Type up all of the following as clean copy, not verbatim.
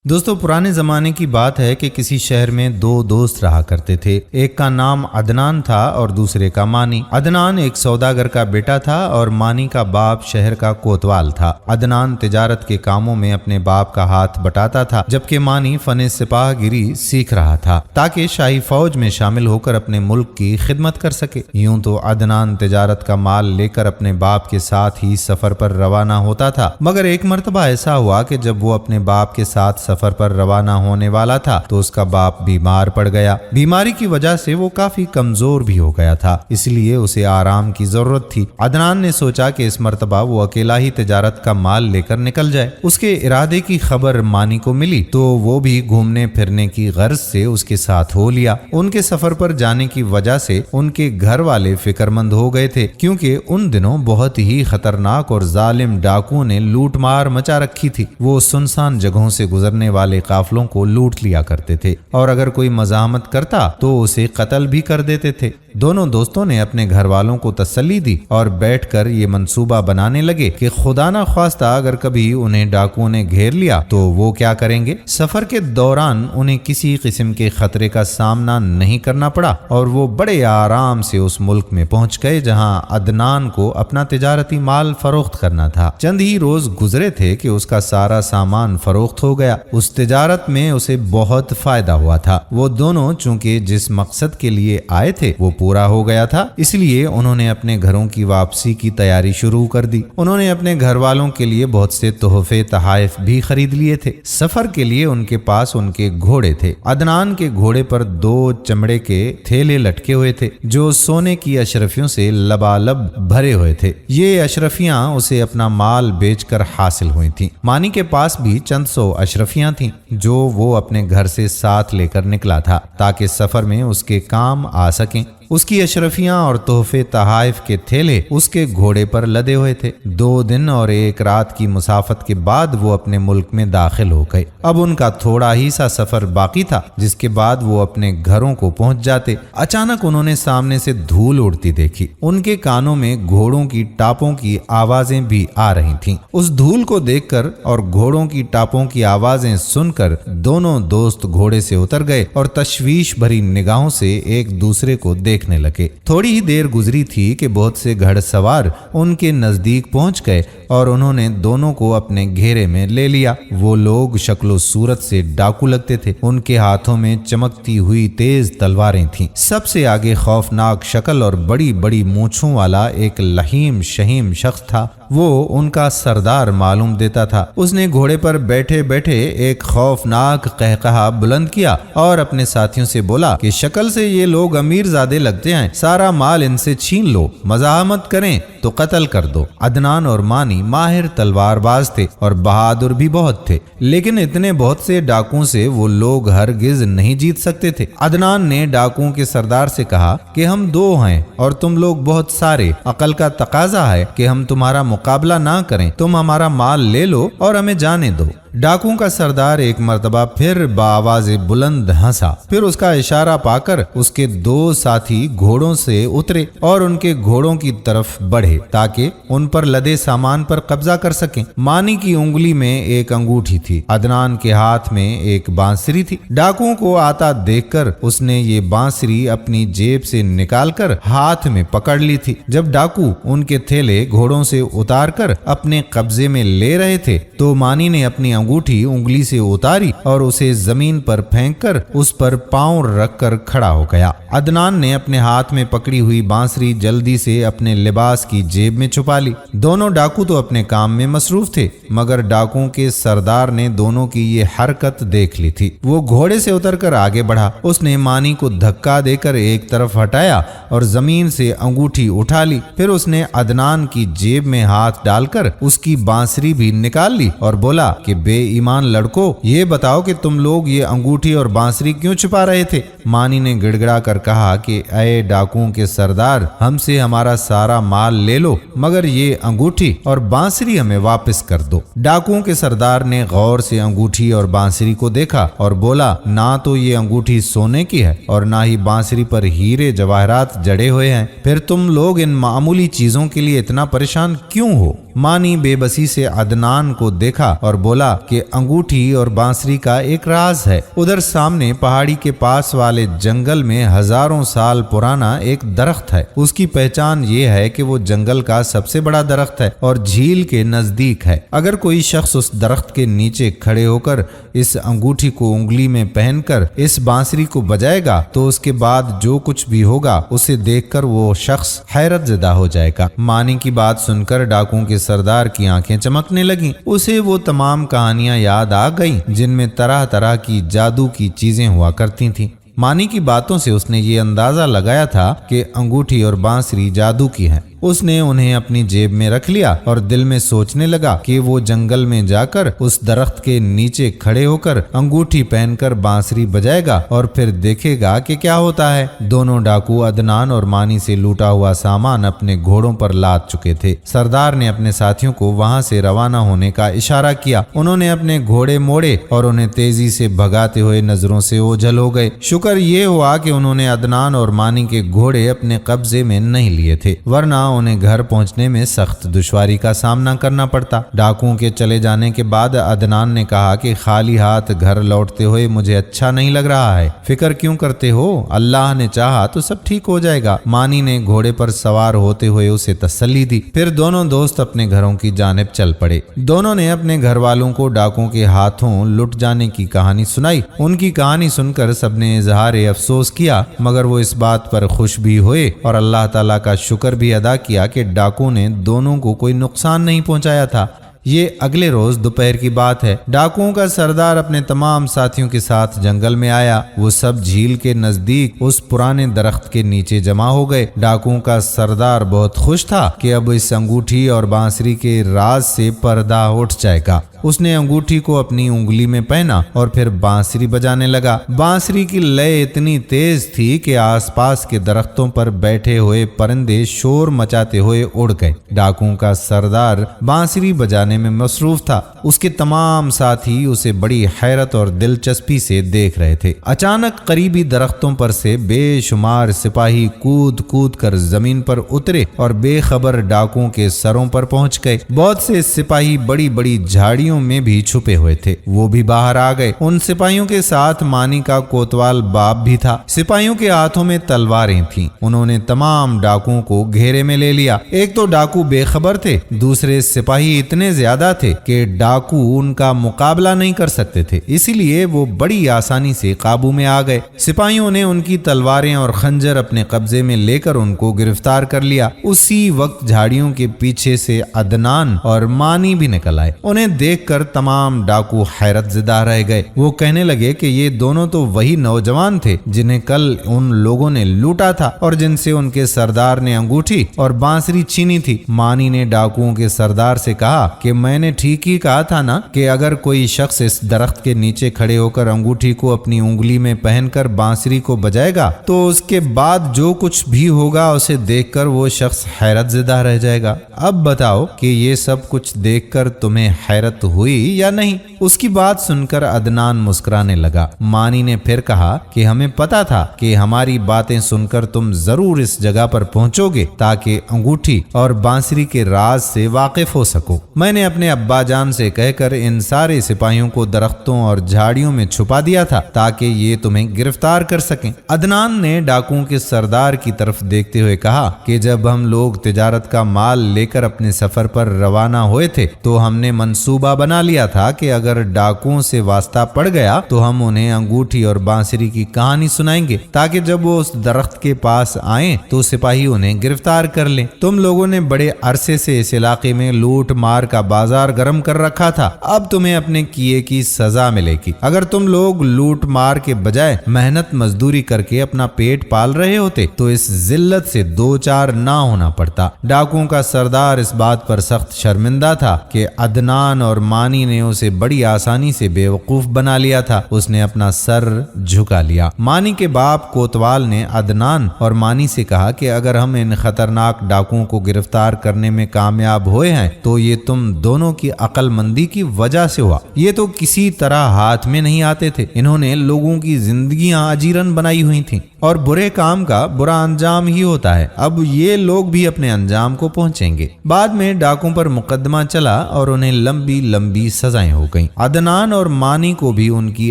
دوستو پرانے زمانے کی بات ہے کہ کسی شہر میں دو دوست رہا کرتے تھے۔ ایک کا نام عدنان تھا اور دوسرے کا مانی۔ عدنان ایک سوداگر کا بیٹا تھا اور مانی کا باپ شہر کا کوتوال تھا۔ عدنان تجارت کے کاموں میں اپنے باپ کا ہاتھ بٹاتا تھا، جبکہ مانی فن سپاہ گیری سیکھ رہا تھا تاکہ شاہی فوج میں شامل ہو کر اپنے ملک کی خدمت کر سکے۔ یوں تو عدنان تجارت کا مال لے کر اپنے باپ کے ساتھ ہی سفر پر روانہ ہوتا تھا، مگر ایک مرتبہ ایسا ہوا کہ جب وہ اپنے باپ کے ساتھ سفر پر روانہ ہونے والا تھا تو اس کا باپ بیمار پڑ گیا۔ بیماری کی وجہ سے وہ کافی کمزور بھی ہو گیا تھا، اس لیے اسے آرام کی ضرورت تھی۔ عدنان نے سوچا کہ اس مرتبہ وہ اکیلا ہی تجارت کا مال لے کر نکل جائے۔ اس کے ارادے کی خبر مانی کو ملی تو وہ بھی گھومنے پھرنے کی غرض سے اس کے ساتھ ہو لیا۔ ان کے سفر پر جانے کی وجہ سے ان کے گھر والے فکر مند ہو گئے تھے، کیونکہ ان دنوں بہت ہی خطرناک اور ظالم ڈاکوؤں نے لوٹ مار مچا رکھی تھی۔ وہ سنسان جگہوں سے گزرنے والے قافلوں کو لوٹ لیا کرتے تھے اور اگر کوئی مزاحمت کرتا تو اسے قتل بھی کر دیتے تھے۔ دونوں دوستوں نے اپنے گھر والوں کو تسلی دی اور بیٹھ کر یہ منصوبہ بنانے لگے کہ خدا نہ خواستہ اگر کبھی انہیں ڈاکوؤں نے گھیر لیا تو وہ کیا کریں گے۔ سفر کے دوران انہیں کسی قسم کے خطرے کا سامنا نہیں کرنا پڑا اور وہ بڑے آرام سے اس ملک میں پہنچ گئے جہاں عدنان کو اپنا تجارتی مال فروخت کرنا تھا۔ چند ہی روز گزرے تھے کہ اس کا سارا سامان فروخت ہو گیا۔ اس تجارت میں اسے بہت فائدہ ہوا تھا۔ وہ دونوں چونکہ جس مقصد کے لیے آئے تھے وہ پورا ہو گیا تھا، اس لیے انہوں نے اپنے گھروں کی واپسی کی تیاری شروع کر دی۔ انہوں نے اپنے گھر والوں کے لیے بہت سے تحفے تحائف بھی خرید لیے تھے۔ سفر کے لیے ان کے پاس ان کے گھوڑے تھے۔ عدنان کے گھوڑے پر 2 چمڑے کے تھیلے لٹکے ہوئے تھے جو سونے کی اشرفیوں سے لبالب بھرے ہوئے تھے۔ یہ اشرفیاں اسے اپنا مال بیچ کر حاصل ہوئی تھیں۔ مانی کے پاس بھی چند 100 اشرفیاں تھیں جو وہ اپنے گھر سے ساتھ لے کر نکلا تھا تاکہ سفر میں اس کے کام آ سکیں۔ اس کی اشرفیاں اور تحفے تحائف کے تھیلے اس کے گھوڑے پر لدے ہوئے تھے۔ 2 دن اور 1 رات کی مسافت کے بعد وہ اپنے ملک میں داخل ہو گئے۔ اب ان کا تھوڑا ہی سا سفر باقی تھا جس کے بعد وہ اپنے گھروں کو پہنچ جاتے۔ اچانک انہوں نے سامنے سے دھول اڑتی دیکھی۔ ان کے کانوں میں گھوڑوں کی ٹاپوں کی آوازیں بھی آ رہی تھیں۔ اس دھول کو دیکھ کر اور گھوڑوں کی ٹاپوں کی آوازیں سن کر دونوں دوست گھوڑے سے اتر گئے اور تشویش بھری نگاہوں سے ایک دوسرے کو دیکھنے لگے۔ تھوڑی ہی دیر گزری تھی کہ بہت سے گھڑ سوار ان کے نزدیک پہنچ گئے اور انہوں نے دونوں کو اپنے گھیرے میں لے لیا۔ وہ لوگ شکل و صورت سے ڈاکو لگتے تھے۔ ان کے ہاتھوں میں چمکتی ہوئی تیز تلواریں تھیں۔ سب سے آگے خوفناک شکل اور بڑی بڑی مونچھوں والا ایک لحیم شہیم شخص تھا۔ وہ ان کا سردار معلوم دیتا تھا۔ اس نے گھوڑے پر بیٹھے بیٹھے ایک خوفناک قہقہا بلند کیا اور اپنے ساتھیوں سے بولا کہ شکل سے یہ لوگ امیر زادے لگتے ہیں، سارا مال ان سے چھین لو، مزاحمت کریں تو قتل کر دو۔ عدنان اور مانی ماہر تلوار باز تھے اور بہادر بھی بہت تھے، لیکن اتنے بہت سے ڈاکوؤں سے وہ لوگ ہرگز نہیں جیت سکتے تھے۔ عدنان نے ڈاکوؤں کے سردار سے کہا کہ ہم 2 ہیں اور تم لوگ بہت سارے، عقل کا تقاضا ہے کہ ہم تمہارا مقابلہ نہ کریں، تم ہمارا مال لے لو اور ہمیں جانے دو۔ ڈاکوؤں کا سردار ایک مرتبہ پھر بآواز بلند ہنسا، پھر اس کا اشارہ پا کر اس کے 2 ساتھی گھوڑوں سے اترے اور ان کے گھوڑوں کی طرف بڑھے تاکہ ان پر لدے سامان پر قبضہ کر سکیں۔ مانی کی انگلی میں ایک انگوٹھی تھی، عدنان کے ہاتھ میں ایک بانسری تھی۔ ڈاکوؤں کو آتا دیکھ کر اس نے یہ بانسری اپنی جیب سے نکال کر ہاتھ میں پکڑ لی تھی۔ جب ڈاکو ان کے تھیلے گھوڑوں سے اتار کر اپنے قبضے میں لے رہے تھے تو مانی نے اپنی انگوٹھی انگلی سے اتاری اور اسے زمین پر پھینک کر اس پر پاؤں رکھ کر کھڑا ہو گیا۔ عدنان نے اپنے ہاتھ میں پکڑی ہوئی بانسری جلدی سے اپنے لباس کی جیب میں چھپا لی۔ دونوں ڈاکو تو اپنے کام میں مصروف تھے، مگر ڈاکوؤں کے سردار نے دونوں کی یہ حرکت دیکھ لی تھی۔ وہ گھوڑے سے اتر کر آگے بڑھا۔ اس نے مانی کو دھکا دے کر ایک طرف ہٹایا اور زمین سے انگوٹھی اٹھا لی۔ پھر اس نے عدنان کی جیب میں ہاتھ ڈال کر اس کی بانسری بھی نکال لی اور بولا کہ بے ایمان لڑکو، یہ بتاؤ کہ تم لوگ یہ انگوٹھی اور بانسری کیوں چھپا رہے تھے؟ مانی نے گڑ گڑا کر کہا کہ اے ڈاکوؤں کے سردار، ہم سے ہمارا سارا مال لے لو مگر یہ انگوٹھی اور بانسری ہمیں واپس کر دو۔ ڈاکوؤں کے سردار نے غور سے انگوٹھی اور بانسری کو دیکھا اور بولا نہ تو یہ انگوٹھی سونے کی ہے اور نہ ہی بانسری پر ہیرے جواہرات جڑے ہوئے ہیں، پھر تم لوگ ان معمولی چیزوں کے لیے اتنا پریشان کیوں ہو؟ मानी बेबसी से अदनान को देखा और बोला कि अंगूठी और बांसुरी का एक राज है। उधर सामने पहाड़ी के पास वाले जंगल में हजारों साल पुराना एक दरख्त है। उसकी पहचान ये है कि वो जंगल का सबसे बड़ा दरख्त है और झील के नजदीक है। अगर कोई शख्स उस दरख्त के नीचे खड़े होकर इस अंगूठी को उंगली में पहनकर इस बांसुरी को बजाएगा तो उसके बाद जो कुछ भी होगा उसे देखकर वो शख्स हैरत ज़दा हो जाएगा। मानी की बात सुनकर डाकुओं के सरदार की आंखें चमकने लगीं। उसे वो तमाम कहानियां याद आ गईं जिनमें तरह तरह की जादू की चीजें हुआ करती थीं। मानी की बातों से उसने ये अंदाजा लगाया था कि अंगूठी और बांसुरी जादू की है। उसने उन्हें अपनी जेब में रख लिया और दिल में सोचने लगा कि वो जंगल में जाकर उस दरख्त के नीचे खड़े होकर अंगूठी पहनकर बांसुरी बजाएगा और फिर देखेगा कि क्या होता है। दोनों डाकू अदनान और मानी से लूटा हुआ सामान अपने घोड़ों पर लाद चुके थे। सरदार ने अपने साथियों को वहां से रवाना होने का इशारा किया। उन्होंने अपने घोड़े मोड़े और उन्हें तेजी से भगाते हुए नजरों से ओझल हो गए। शुक्र ये हुआ कि उन्होंने अदनान और मानी के घोड़े अपने कब्जे में नहीं लिए थे, वरना उन्हें घर पहुंचने में सख्त दुश्वारी का सामना करना पड़ता। डाकुओं के चले जाने के बाद अदनान ने कहा कि खाली हाथ घर लौटते हुए मुझे अच्छा नहीं लग रहा है। फिक्र क्यों करते हो, अल्लाह ने चाहा तो सब ठीक हो जाएगा। मानी ने घोड़े पर सवार होते हुए उसे तसल्ली दी। फिर दोनों दोस्त अपने घरों की जानिब चल पड़े। दोनों ने अपने घर वालों को डाकुओं के हाथों लुट जाने की कहानी सुनाई। उनकी कहानी सुनकर सबने इजहार अफसोस किया, मगर वो इस बात पर खुश भी हुए और अल्लाह ताला का शुक्र भी अदा किया कि डाकू ने दोनों को कोई नुकसान नहीं पहुंचाया था। ये अगले रोज दोपहर की बात है। डाकुओं का सरदार अपने तमाम साथियों के साथ जंगल में आया। वो सब झील के नजदीक उस पुराने दरख्त के नीचे जमा हो गए। डाकुओं का सरदार बहुत खुश था कि अब इस अंगूठी और बांसुरी के राज से पर्दा उठ जाएगा। उसने अंगूठी को अपनी उंगली में पहना और फिर बांसुरी बजाने लगा। बांसुरी की लय इतनी तेज थी कि आसपास के दरख्तों पर बैठे हुए परिंदे शोर मचाते हुए उड़ गए। डाकुओं का सरदार बांसुरी बजाने में मसरूफ था। उसके तमाम साथी उसे बड़ी हैरत और दिलचस्पी से देख रहे थे। अचानक करीबी दरख्तों पर से बेशुमार सिपाही कूद कूद कर जमीन पर उतरे और बेखबर डाकुओं के सरों पर पहुंच गए। बहुत से सिपाही बड़ी बड़ी झाड़ियों में भी छुपे हुए थे, वो भी बाहर आ गए। उन सिपाहियों के साथ मानी का कोतवाल बाप भी था। सिपाहियों के हाथों में तलवारें थीं। उन्होंने तमाम डाकुओं को घेरे में ले लिया। एक तो डाकू बेखबर थे, दूसरे सिपाही इतने ज्यादा थे कि डाकू उनका मुकाबला नहीं कर सकते थे, इसीलिए वो बड़ी आसानी से काबू में आ गए। सिपाहियों ने उनकी तलवारें और खंजर अपने कब्जे में लेकर उनको गिरफ्तार कर लिया। उसी वक्त झाड़ियों के पीछे से अदनान और मानी भी निकल आए। उन्हें देखकर तमाम डाकू हैरत ज़दा रह गए। वो कहने लगे कि ये दोनों तो वही नौजवान थे जिन्हें कल उन लोगों ने लूटा था और जिनसे उनके सरदार ने अंगूठी और बांसुरी छीनी थी। मानी ने डाकुओं के सरदार से कहा कि मैंने ठीक ही कहा था ना कि अगर कोई शख्स इस दरख्त के नीचे खड़े होकर अंगूठी को अपनी उंगली में पहनकर बांसुरी को बजाएगा तो उसके बाद जो कुछ भी होगा उसे देखकर वो शख्स हैरत ज़दा रह जाएगा। अब बताओ कि ये सब कुछ देखकर तुम्हें हैरत हुई या नहीं। उसकी बात सुनकर अदनान मुस्कुराने लगा। मानी ने फिर कहा कि हमें पता था कि हमारी बातें सुनकर तुम जरूर इस जगह पर पहुंचोगे ताकि अंगूठी और बांसुरी के राज से वाकिफ हो सको। मैंने अपने अब्बा जान से कहकर इन सारे सिपाहियों को दरख्तों और झाड़ियों में छुपा दिया था ताकि ये तुम्हें गिरफ्तार कर सकें। अदनान ने डाकुओं के सरदार की तरफ देखते हुए कहा कि जब हम लोग तिजारत का माल लेकर अपने सफर पर रवाना हुए थे तो हमने मंसूबा बना लिया था कि अगर डाकुओं से वास्ता पड़ गया तो हम उन्हें अंगूठी और बांसुरी की कहानी सुनाएंगे ताकि जब वो उस दरख्त के पास आए तो सिपाही उन्हें गिरफ्तार कर लें। तुम लोगों ने बड़े अरसे से इस इलाके में लूट मार का बाजार गर्म कर रखा था, अब तुम्हें अपने किए की सजा मिलेगी। अगर तुम लोग लूट मार के बजाय मेहनत मजदूरी करके अपना पेट पाल रहे होते तो इस जिल्लत से दो चार ना होना पड़ता। डाकुओं का सरदार इस बात पर सख्त शर्मिंदा था कि अदनान और मानी ने उसे बड़ी बड़ी आसानी से बेवकूफ बना लिया था। उसने अपना सर झुका लिया। मानी के बाप कोतवाल ने अदनान और मानी से कहा कि अगर हम इन खतरनाक डाकुओं को गिरफ्तार करने में कामयाब हुए हैं तो ये तुम दोनों की अक्लमंदी की वजह से हुआ। ये तो किसी तरह हाथ में नहीं आते थे। इन्होंने लोगों की जिंदगियां अजीरन बनाई हुई थीं और बुरे काम का बुरा अंजाम ही होता है। अब ये लोग भी अपने अंजाम को पहुंचेंगे। बाद में डाकुओं पर मुकदमा चला और उन्हें लंबी लंबी सजाएं हो गईं। अदनान और मानी को भी उनकी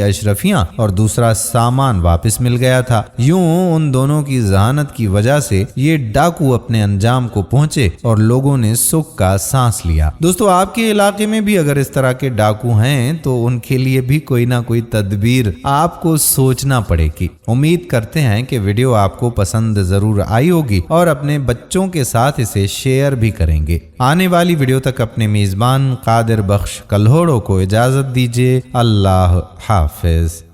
अशरफियां और दूसरा सामान वापस मिल गया था। यूं उन दोनों की जहानत की वजह से ये डाकू अपने अंजाम को पहुंचे और लोगों ने सुख का सांस लिया। दोस्तों, आपके इलाके में भी अगर इस तरह के डाकू हैं तो उनके लिए भी कोई ना कोई तदबीर आपको सोचना पड़ेगी। उम्मीद करते हैं कि वीडियो आपको पसंद जरूर आई होगी और अपने बच्चों के साथ इसे शेयर भी करेंगे। आने वाली वीडियो तक अपने मेजबान कादिर बख्श कल्होड़ो को इजाजत दीजिए। अल्लाह हाफिज।